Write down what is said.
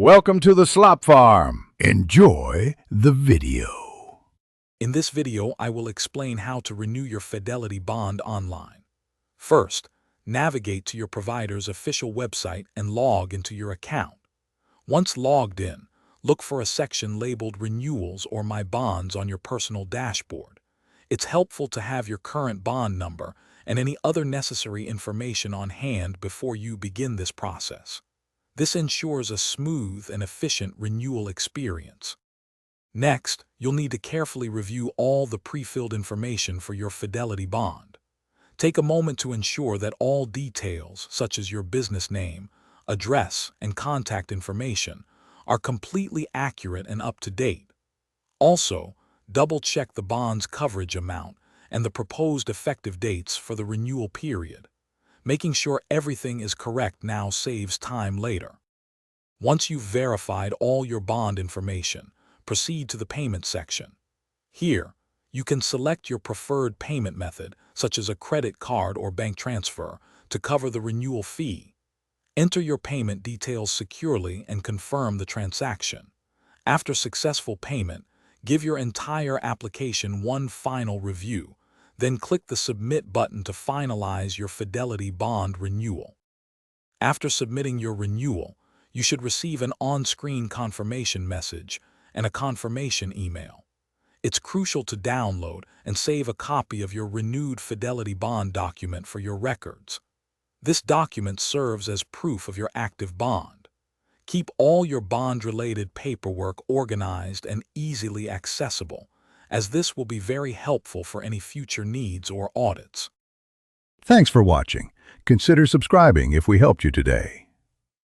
Welcome to the Slop Farm. Enjoy the video. In this video, I will explain how to renew your Fidelity bond online. First, navigate to your provider's official website and log into your account. Once logged in, look for a section labeled Renewals or My Bonds on your personal dashboard. It's helpful to have your current bond number and any other necessary information on hand before you begin this process. This ensures a smooth and efficient renewal experience. Next, you'll need to carefully review all the pre-filled information for your Fidelity bond. Take a moment to ensure that all details, such as your business name, address, and contact information, are completely accurate and up to date. Also, double-check the bond's coverage amount and the proposed effective dates for the renewal period. Making sure everything is correct now saves time later. Once you've verified all your bond information, proceed to the payment section. Here, you can select your preferred payment method, such as a credit card or bank transfer, to cover the renewal fee. Enter your payment details securely and confirm the transaction. After successful payment, give your entire application one final review. Then click the Submit button to finalize your Fidelity bond renewal. After submitting your renewal, you should receive an on-screen confirmation message and a confirmation email. It's crucial to download and save a copy of your renewed Fidelity bond document for your records. This document serves as proof of your active bond. Keep all your bond-related paperwork organized and easily accessible, as this will be very helpful for any future needs or audits. Thanks for watching. Consider subscribing if we helped you today.